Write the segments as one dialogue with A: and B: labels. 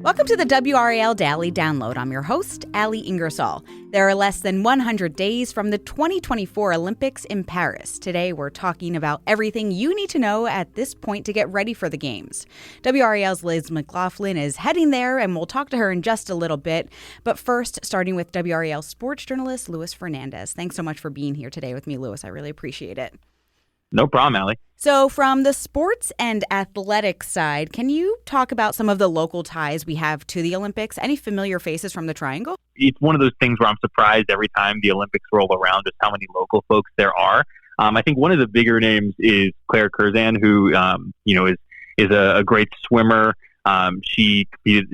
A: Welcome to the WRAL Daily Download. I'm your host, Allie Ingersoll. There are less than 100 days from the 2024 Olympics in Paris. Today, we're talking about everything you need to know at this point to get ready for the Games. WRAL's Liz McLaughlin is heading there, and we'll talk to her in just a little bit. But first, starting with WRAL sports journalist Louis Fernandez. Thanks so much for being here today with me, Louis. I really appreciate it.
B: No problem, Allie.
A: So from the sports and athletics side, can you talk about some of the local ties we have to the Olympics? Any familiar faces from the Triangle?
B: It's one of those things where I'm surprised every time the Olympics roll around just how many local folks there are. I think one of the bigger names is Clairefontaine, who is a great swimmer. She went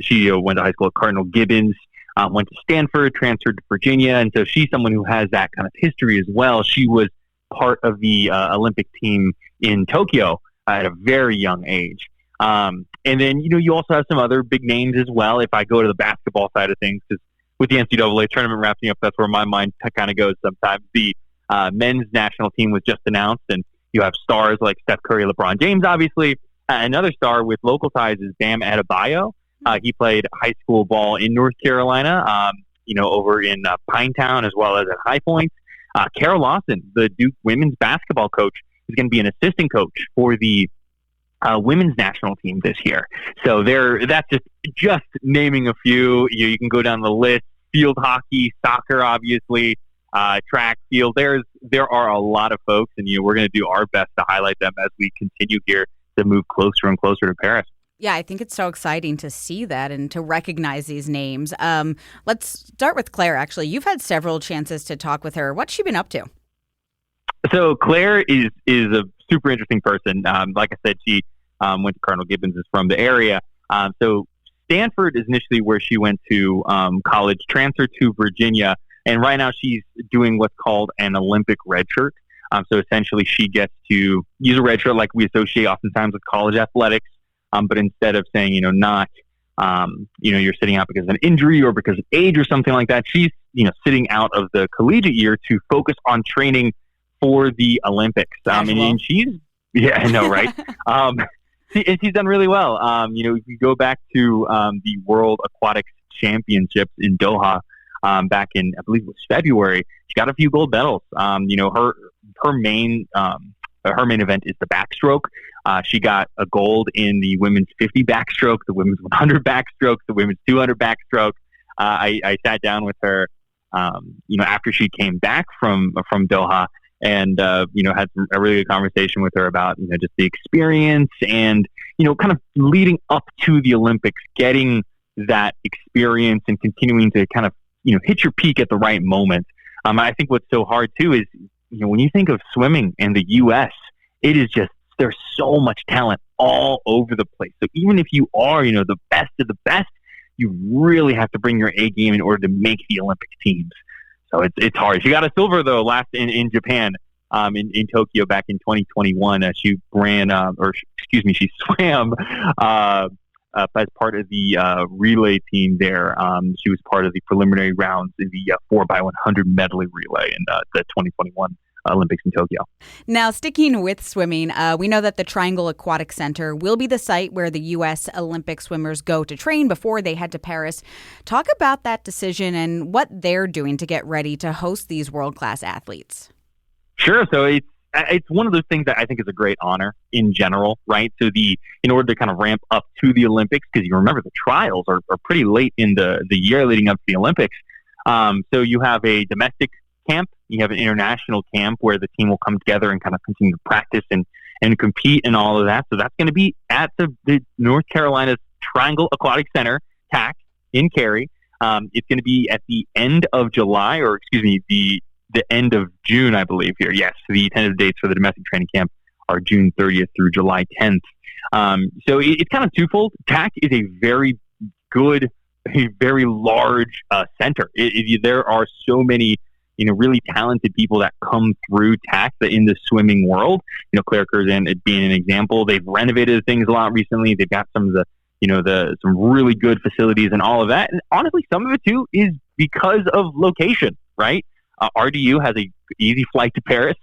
B: to high school at Cardinal Gibbons, went to Stanford, transferred to Virginia, and so she's someone who has that kind of history as well. She was part of the Olympic team in Tokyo at a very young age. And then, you also have some other big names as well. If I go to the basketball side of things, because with the NCAA tournament wrapping up, that's where my mind kind of goes sometimes. The men's national team was just announced, and you have stars like Steph Curry, LeBron James, obviously. Another star with local ties is Bam Adebayo. He played high school ball in North Carolina, over in Pinetown as well as at High Point. Carol Lawson, the Duke women's basketball coach, is going to be an assistant coach for the women's national team this year. So that's just naming a few. You can go down the list: field hockey, soccer, obviously, track, field. There are a lot of folks, and we're going to do our best to highlight them as we continue here to move closer and closer to Paris.
A: Yeah, I think it's so exciting to see that and to recognize these names. Let's start with Claire, actually. You've had several chances to talk with her. What's she been up to?
B: So Claire is a super interesting person. Like I said, she went to Cardinal Gibbons, is from the area. So Stanford is initially where she went to college, transferred to Virginia, and right now she's doing what's called an Olympic redshirt. So essentially she gets to use a redshirt like we associate oftentimes with college athletics. But instead of saying, you're sitting out because of an injury or because of age or something like that, she's, sitting out of the collegiate year to focus on training for the Olympics. And she's, I know, right? She's done really well. If you go back to the World Aquatic Championships in Doha back in, I believe it was February, she got a few gold medals. Her main event is the backstroke. She got a gold in the women's 50 backstroke, the women's 100 backstroke, the women's 200 backstroke. I sat down with her, after she came back from Doha, and had a really good conversation with her about just the experience and kind of leading up to the Olympics, getting that experience and continuing to kind of hit your peak at the right moment. I think what's so hard too is when you think of swimming in the U.S., it is just, there's so much talent all over the place. So even if you are, the best of the best, you really have to bring your A game in order to make the Olympic teams. So it's hard. She got a silver though last in Japan, in Tokyo back in 2021. She she swam as part of the relay team there. She was part of the preliminary rounds in the 4x100 medley relay in the 2021 Olympics in Tokyo.
A: Now, sticking with swimming, we know that the Triangle Aquatic Center will be the site where the U.S. Olympic swimmers go to train before they head to Paris. Talk about that decision and what they're doing to get ready to host these world-class athletes.
B: Sure. So it's one of those things that I think is a great honor in general, right? So in order to kind of ramp up to the Olympics, because you remember the trials are pretty late in the year leading up to the Olympics. So you have a domestic camp, you have an international camp where the team will come together and kind of continue to practice and compete and all of that. So that's going to be at the North Carolina's Triangle Aquatic Center, TAC, in Cary. It's going to be at the end of July, or the end of June, I believe here. Yes, the tentative dates for the domestic training camp are June 30th through July 10th. So it's kind of twofold. TAC is a very large center. There are so many really talented people that come through TAC in the swimming world. Clairefontaine being an example. They've renovated things a lot recently. They've got some of some really good facilities and all of that. And honestly, some of it too is because of location, right? RDU has a easy flight to Paris.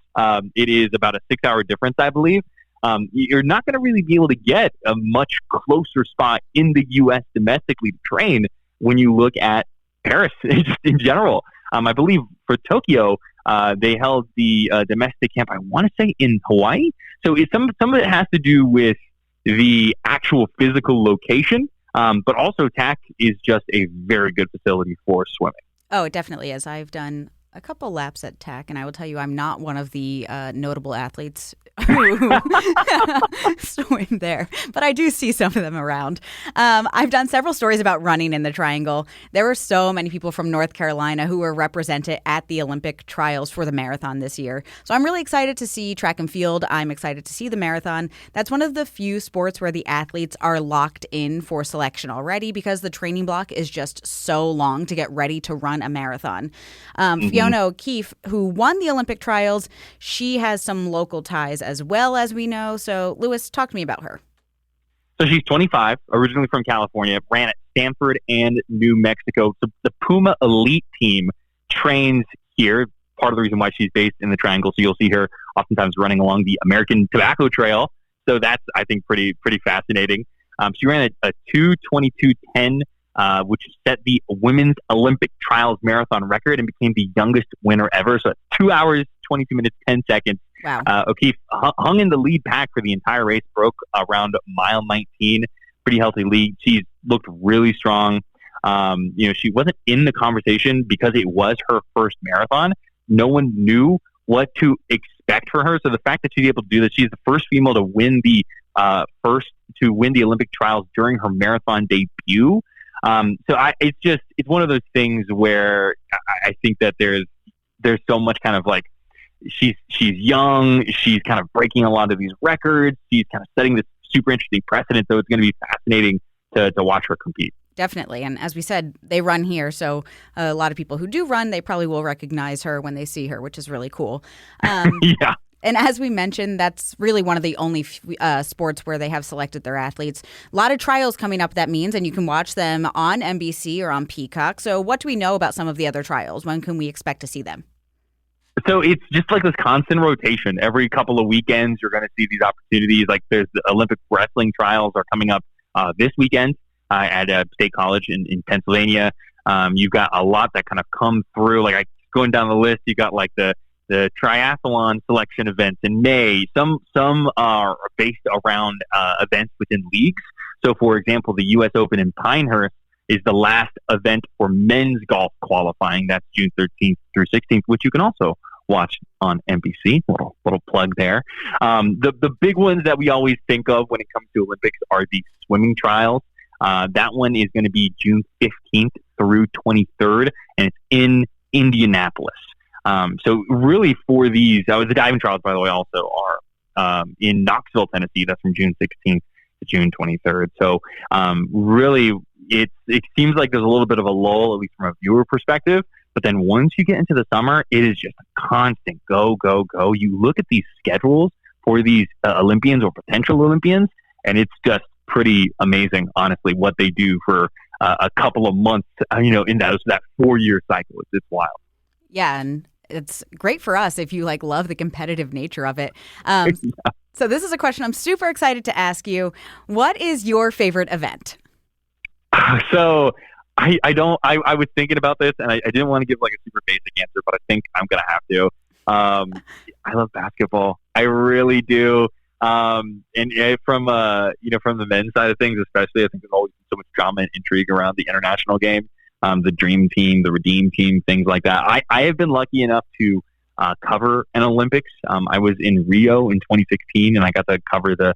B: It is about a 6-hour difference, I believe. you're not going to really be able to get a much closer spot in the U.S. domestically to train when you look at Paris just in general. I believe for Tokyo, they held the domestic camp, I want to say, in Hawaii. So some of it has to do with the actual physical location, but also TAC is just a very good facility for swimming.
A: Oh, it definitely is. I've done a couple laps at TAC, and I will tell you I'm not one of the notable athletes who swim there, but I do see some of them around. I've done several stories about running in the Triangle. There were so many people from North Carolina who were represented at the Olympic trials for the marathon this year. So I'm really excited to see track and field. I'm excited to see the marathon. That's one of the few sports where the athletes are locked in for selection already because the training block is just so long to get ready to run a marathon. Fiona O'Keefe, who won the Olympic trials, she has some local ties as well, as we know. So, Lewis, talk to me about her.
B: So she's 25, originally from California, ran at Stanford and New Mexico. So the Puma Elite team trains here, part of the reason why she's based in the Triangle. So you'll see her oftentimes running along the American Tobacco Trail. So that's, I think, pretty fascinating. She ran a 2:22:10, which set the women's Olympic trials marathon record and became the youngest winner ever. So 2 hours, 22 minutes, 10 seconds.
A: Wow.
B: O'Keefe hung in the lead pack for the entire race, broke around mile 19. Pretty healthy lead. She's looked really strong. She wasn't in the conversation because it was her first marathon. No one knew what to expect for her. So the fact that she's able to do this, she's the first female to win the Olympic trials during her marathon debut. It's one of those things where I think that there's so much kind of like she's young, she's kind of breaking a lot of these records, she's kind of setting this super interesting precedent. So it's going to be fascinating to watch her compete.
A: Definitely. And as we said, they run here. So a lot of people who do run, they probably will recognize her when they see her, which is really cool.
B: Yeah.
A: And as we mentioned, that's really one of the only sports where they have selected their athletes. A lot of trials coming up, that means, and you can watch them on NBC or on Peacock. So what do we know about some of the other trials? When can we expect to see them?
B: So it's just like this constant rotation. Every couple of weekends, you're going to see these opportunities. Like there's the Olympic wrestling trials are coming up this weekend at State College in Pennsylvania. You've got a lot that kind of come through. Like going down the list, you got like the triathlon selection events in May. Some are based around events within leagues. So, for example, the U.S. Open in Pinehurst is the last event for men's golf qualifying. That's June 13th through 16th, which you can also watch on NBC. Little plug there. The big ones that we always think of when it comes to Olympics are the swimming trials. That one is going to be June 15th through 23rd, and it's in Indianapolis. So really for these, the diving trials, by the way, also are in Knoxville, Tennessee. That's from June 16th to June 23rd. So really, it seems like there's a little bit of a lull, at least from a viewer perspective. But then once you get into the summer, it is just a constant go, go, go. You look at these schedules for these Olympians or potential Olympians, and it's just pretty amazing, honestly, what they do for a couple of months, in that 4-year cycle. It's wild.
A: Yeah, and it's great for us if you love the competitive nature of it. So this is a question I'm super excited to ask you. What is your favorite event?
B: So I was thinking about this, and I didn't want to give a super basic answer, but I think I'm going to have to. I love basketball. I really do. And from the men's side of things, especially, I think there's always so much drama and intrigue around the international game. The Dream Team, the Redeem Team, things like that. I have been lucky enough to cover an Olympics. I was in Rio in 2016, and I got to cover the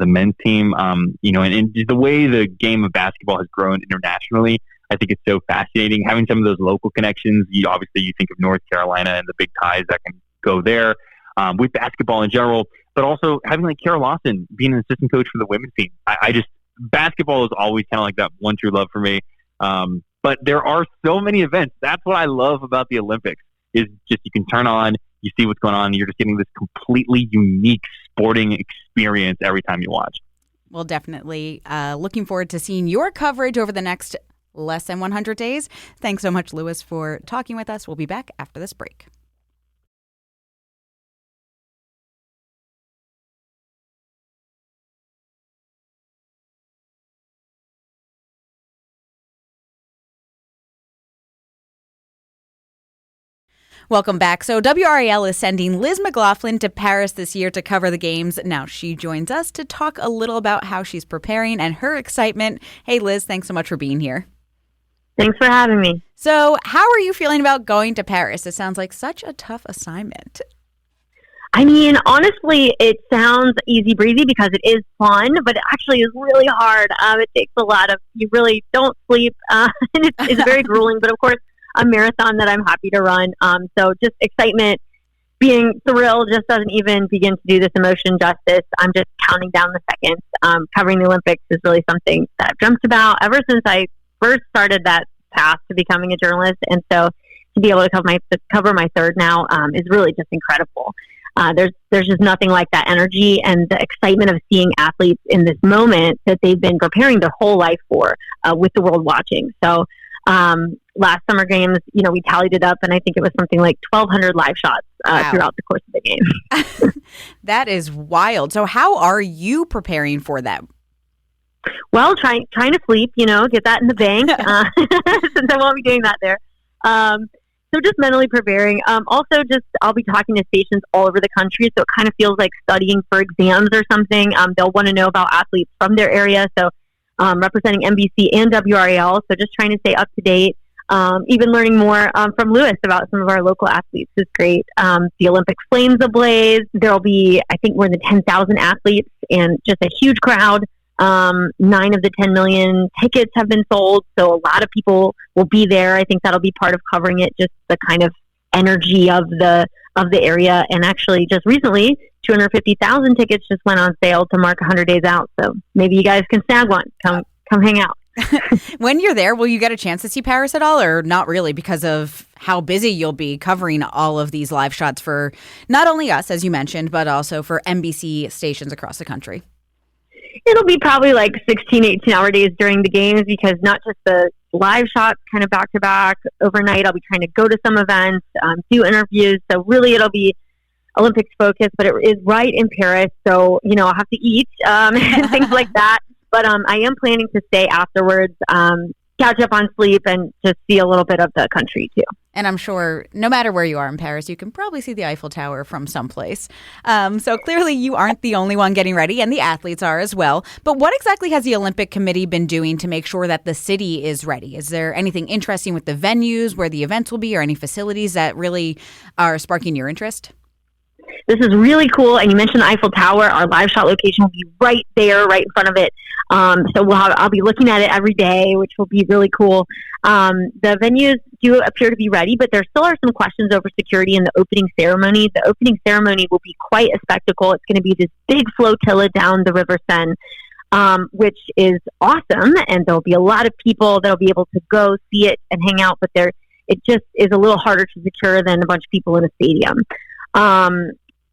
B: men's team. And the way the game of basketball has grown internationally, I think it's so fascinating. Having some of those local connections, you think of North Carolina and the big ties that can go there with basketball in general, but also having Kara Lawson being an assistant coach for the women's team. Basketball is always kind of like that one true love for me. But there are so many events. That's what I love about the Olympics is just you can turn on, you see what's going on, and you're just getting this completely unique sporting experience every time you watch.
A: Well, definitely. Looking forward to seeing your coverage over the next less than 100 days. Thanks so much, Lewis, for talking with us. We'll be back after this break. Welcome back. So WRAL is sending Liz McLaughlin to Paris this year to cover the games. Now she joins us to talk a little about how she's preparing and her excitement. Hey, Liz, thanks so much for being here.
C: Thanks for having me.
A: So how are you feeling about going to Paris? It sounds like such a tough assignment.
C: I mean, honestly, it sounds easy breezy because it is fun, but it actually is really hard. It takes a lot of, you really don't sleep, and it's very grueling, but of course, a marathon that I'm happy to run. So just excitement, being thrilled just doesn't even begin to do this emotion justice. I'm just counting down the seconds. Covering the Olympics is really something that I've dreamt about ever since I first started that path to becoming a journalist. And so to be able to cover my third now is really just incredible. There's just nothing like that energy and the excitement of seeing athletes in this moment that they've been preparing their whole life for, with the world watching. So last Summer Games, we tallied it up, and I think it was something like 1,200 live shots throughout the course of the game.
A: That is wild. So how are you preparing for that?
C: Well, trying to sleep, get that in the bank, since I won't be doing that there. So just mentally preparing. Also, I'll be talking to stations all over the country, so it kind of feels like studying for exams or something. They'll want to know about athletes from their area, so representing NBC and WRAL, so just trying to stay up to date. Even learning more from Lewis about some of our local athletes is great. The Olympic flames ablaze. There'll be, I think, more than 10,000 athletes and just a huge crowd. 9 of the 10 million tickets have been sold, so a lot of people will be there. I think that'll be part of covering it, just the kind of energy of the area. And actually, just recently, 250,000 tickets just went on sale to mark 100 days out. So maybe you guys can snag one. Come hang out.
A: When you're there, will you get a chance to see Paris at all, or not really, because of how busy you'll be covering all of these live shots for not only us, as you mentioned, but also for NBC stations across the country?
C: It'll be probably like 16, 18-hour days during the games, because not just the live shots kind of back-to-back overnight. I'll be trying to go to some events, do interviews. So really it'll be Olympics focused, but it is right in Paris. So, I'll have to eat and things like that. But I am planning to stay afterwards, catch up on sleep, and just see a little bit of the country too.
A: And I'm sure no matter where you are in Paris, you can probably see the Eiffel Tower from someplace. So clearly you aren't the only one getting ready, and the athletes are as well. But what exactly has the Olympic Committee been doing to make sure that the city is ready? Is there anything interesting with the venues, where the events will be, or any facilities that really are sparking your interest?
C: This is really cool. And you mentioned the Eiffel Tower. Our live shot location will be right there, right in front of it. So I'll be looking at it every day, which will be really cool. The venues do appear to be ready, but there still are some questions over security in the opening ceremony. The opening ceremony will be quite a spectacle. It's going to be this big flotilla down the River Seine, which is awesome. And there'll be a lot of people that'll be able to go see it and hang out, but it just is a little harder to secure than a bunch of people in a stadium.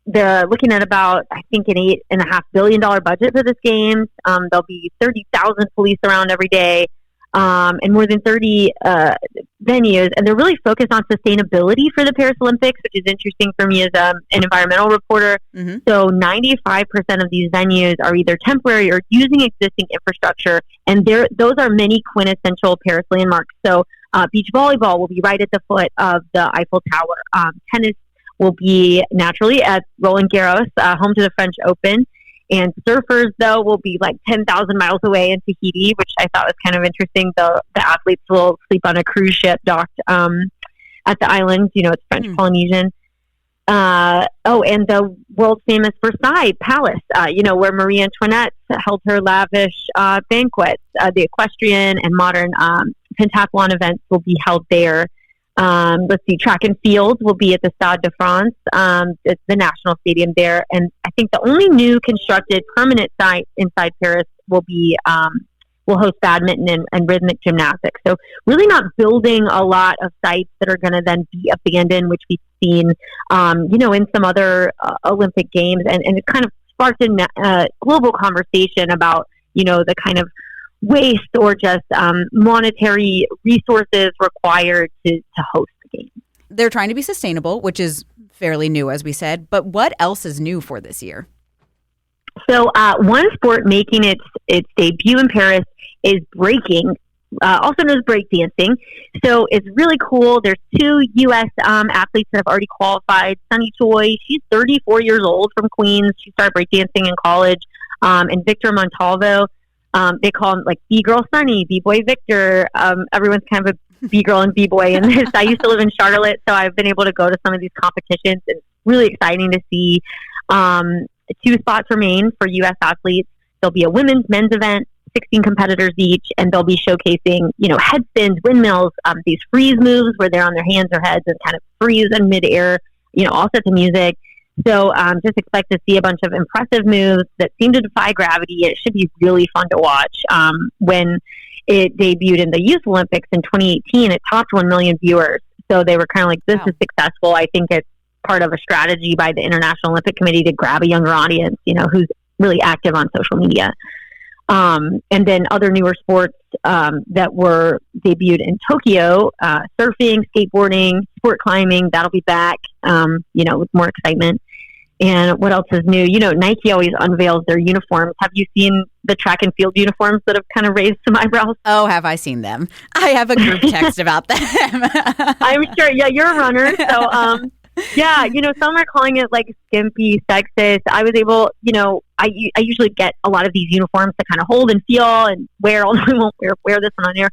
C: They're looking at about, I think, an $8.5 billion budget for this game. There'll be 30,000 police around every day, and more than 30 venues. And they're really focused on sustainability for the Paris Olympics, which is interesting for me as an environmental reporter. Mm-hmm. So 95% of these venues are either temporary or using existing infrastructure. And those are many quintessential Paris landmarks. So beach volleyball will be right at the foot of the Eiffel Tower. Tennis will be naturally at Roland Garros, home to the French Open. And surfers, though, will be like 10,000 miles away in Tahiti, which I thought was kind of interesting. The athletes will sleep on a cruise ship docked at the islands. It's French Polynesian. And the world famous Versailles Palace, where Marie Antoinette held her lavish banquets. The equestrian and modern pentathlon events will be held there. Let's see, track and field will be at the Stade de France, it's the national stadium there. And I think the only new constructed permanent site inside Paris will host badminton and rhythmic gymnastics. So really not building a lot of sites that are going to then be abandoned, which we've seen, in some other Olympic games. And it kind of sparked a global conversation about, the kind of waste or just monetary resources required to host the game.
A: They're trying to be sustainable, which is fairly new, as we said. But what else is new for this year?
C: So one sport making its debut in Paris is breaking, also known as breakdancing. So it's really cool. There's 2 U.S. Athletes that have already qualified. Sunny Choi, she's 34 years old from Queens. She started breakdancing in college. And Victor Montalvo, they call him like B-Girl Sunny, B-Boy Victor. Everyone's kind of a B-Girl and B-Boy in this. I used to live in Charlotte, so I've been able to go to some of these competitions. It's really exciting to see. 2 spots remain for U.S. athletes. There'll be a women's, men's event, 16 competitors each, and they'll be showcasing, head spins, windmills, these freeze moves where they're on their hands or heads and kind of freeze in midair, all sorts of music. So just expect to see a bunch of impressive moves that seem to defy gravity. It should be really fun to watch. When it debuted in the Youth Olympics in 2018, it topped 1 million viewers. So they were kind of like, this is successful. I think it's part of a strategy by the International Olympic Committee to grab a younger audience, who's really active on social media. And then other newer sports that were debuted in Tokyo, surfing, skateboarding, sport climbing, that'll be back, with more excitement. And what else is new? Nike always unveils their uniforms. Have you seen the track and field uniforms that have kind of raised some eyebrows?
A: Oh, have I seen them? I have a group text about them.
C: I'm sure. Yeah, you're a runner. So, yeah, some are calling it like skimpy, sexist. I was able, I usually get a lot of these uniforms to kind of hold and feel and wear, although I won't wear this one on air.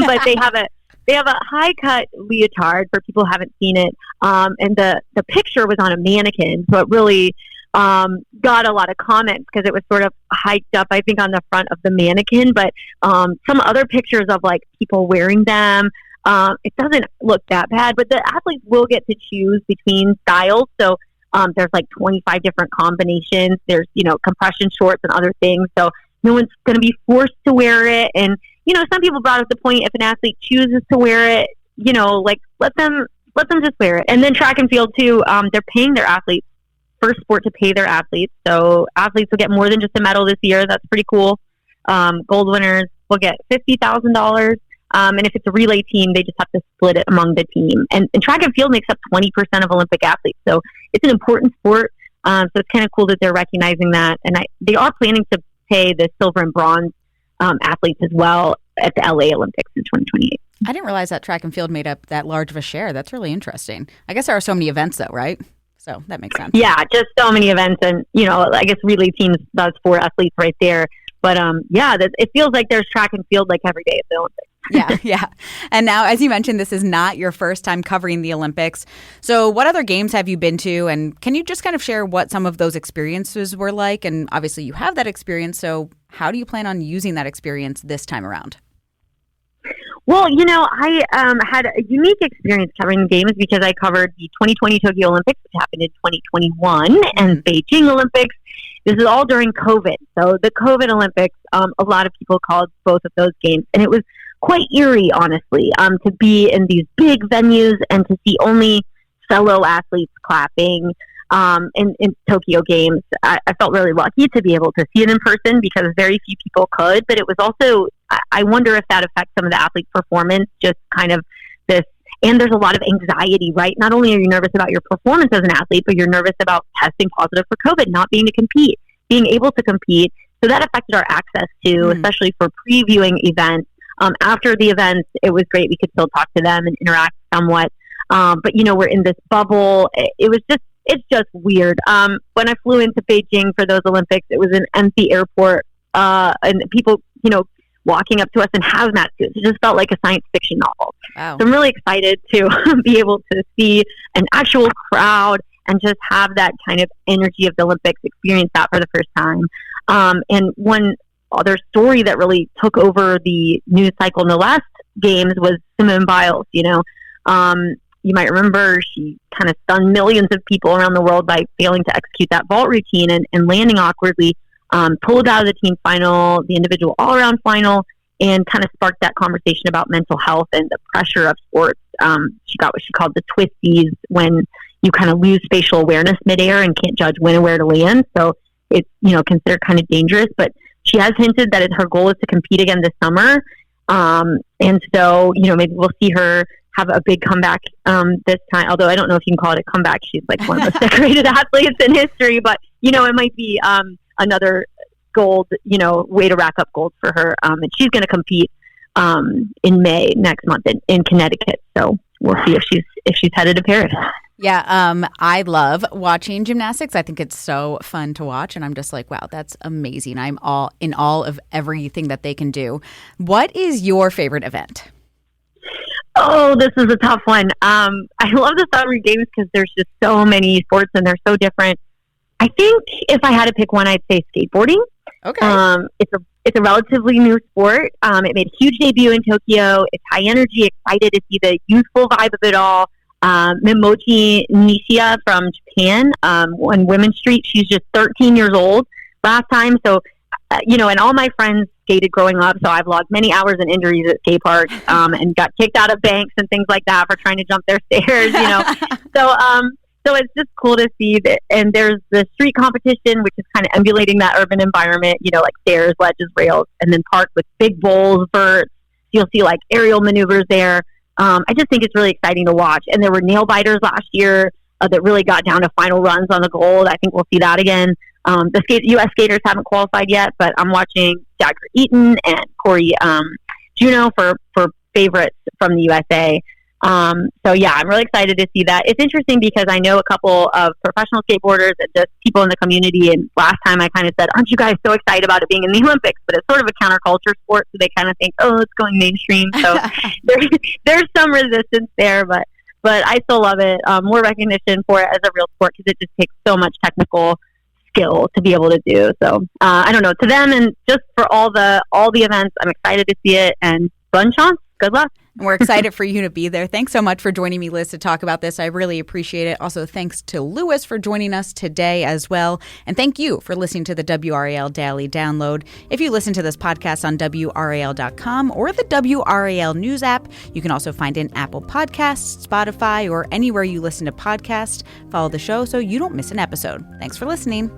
C: But they have a high cut leotard for people who haven't seen it. And the picture was on a mannequin. So it really got a lot of comments because it was sort of hiked up, I think, on the front of the mannequin. But some other pictures of like people wearing them, it doesn't look that bad, but the athletes will get to choose between styles. So there's like 25 different combinations. There's, compression shorts and other things. So no one's going to be forced to wear it. And, some people brought up the point, if an athlete chooses to wear it, let them just wear it. And then track and field too, they're paying their athletes, first sport to pay their athletes. So athletes will get more than just a medal this year. That's pretty cool. Gold winners will get $50,000. And if it's a relay team, they just have to split it among the team. And track and field makes up 20% of Olympic athletes. So it's an important sport. So it's kind of cool that they're recognizing that. And they are planning to pay the silver and bronze athletes as well at the LA Olympics in 2028.
A: I didn't realize that track and field made up that large of a share. That's really interesting. I guess there are so many events though, right? So that makes sense.
C: Yeah, just so many events. And, I guess relay teams, that's 4 athletes right there. But it feels like there's track and field like every day at the Olympics.
A: Yeah. And now, as you mentioned, this is not your first time covering the Olympics. So what other games have you been to? And can you just kind of share what some of those experiences were like? And obviously you have that experience. So how do you plan on using that experience this time around?
C: Well, I had a unique experience covering the games because I covered the 2020 Tokyo Olympics, which happened in 2021, and Beijing Olympics. This is all during COVID. So the COVID Olympics, a lot of people called both of those games. And it was quite eerie, honestly, to be in these big venues and to see only fellow athletes clapping in Tokyo Games. I felt really lucky to be able to see it in person because very few people could. But it was also, I wonder if that affects some of the athletes' performance, just kind of this. And there's a lot of anxiety, right? Not only are you nervous about your performance as an athlete, but you're nervous about testing positive for COVID, not being able to compete. So that affected our access to, especially for previewing events. After the events, it was great. We could still talk to them and interact somewhat. But, we're in this bubble. It's just weird. When I flew into Beijing for those Olympics, it was an empty airport and people, walking up to us in hazmat suits. It just felt like a science fiction novel.
A: Wow.
C: So I'm really excited to be able to see an actual crowd and just have that kind of energy of the Olympics, experience that for the first time. And one other story that really took over the news cycle in the last games was Simone Biles. You might remember she kind of stunned millions of people around the world by failing to execute that vault routine and landing awkwardly. Pulled out of the team final, the individual all-around final, and kind of sparked that conversation about mental health and the pressure of sports. She got what she called the twisties, when you kind of lose spatial awareness midair and can't judge when and where to land. So it's, considered kind of dangerous. But she has hinted that her goal is to compete again this summer. And so, maybe we'll see her have a big comeback this time. Although I don't know if you can call it a comeback. She's like one of the most decorated athletes in history. But, it might be another gold, way to rack up gold for her. And she's going to compete in May next month in Connecticut. So we'll see if she's headed to Paris.
A: Yeah, I love watching gymnastics. I think it's so fun to watch, and I'm just like, wow, that's amazing. I'm all in all of everything that they can do. What is your favorite event?
C: Oh, this is a tough one. I love the summer games because there's just so many sports and they're so different. I think if I had to pick one, I'd say skateboarding.
A: Okay.
C: It's a relatively new sport. It made a huge debut in Tokyo. It's high energy, excited to see the youthful vibe of it all. Mimochi Nishia from Japan on Women's Street. She's just 13 years old last time. So, and all my friends skated growing up. So I've logged many hours and injuries at skate parks and got kicked out of banks and things like that for trying to jump their stairs, So it's just cool to see that. And there's the street competition, which is kind of emulating that urban environment, like stairs, ledges, rails, and then parks with big bowls, verts. You'll see like aerial maneuvers there. I just think it's really exciting to watch. And there were nail biters last year that really got down to final runs on the gold. I think we'll see that again. The U.S. skaters haven't qualified yet, but I'm watching Dagger Eaton and Corey Juno for favorites from the USA. So yeah, I'm really excited to see that. It's interesting because I know a couple of professional skateboarders and just people in the community. And last time I kind of said, aren't you guys so excited about it being in the Olympics? But it's sort of a counterculture sport. So they kind of think, oh, it's going mainstream. So there's some resistance there, but I still love it. More recognition for it as a real sport because it just takes so much technical skill to be able to do. So I don't know, to them and just for all the events, I'm excited to see it and bonne chance. Good luck.
A: And we're excited for you to be there. Thanks so much for joining me, Liz, to talk about this. I really appreciate it. Also, thanks to Lewis for joining us today as well. And thank you for listening to the WRAL Daily Download. If you listen to this podcast on WRAL.com or the WRAL News app, you can also find it in Apple Podcasts, Spotify, or anywhere you listen to podcasts. Follow the show so you don't miss an episode. Thanks for listening.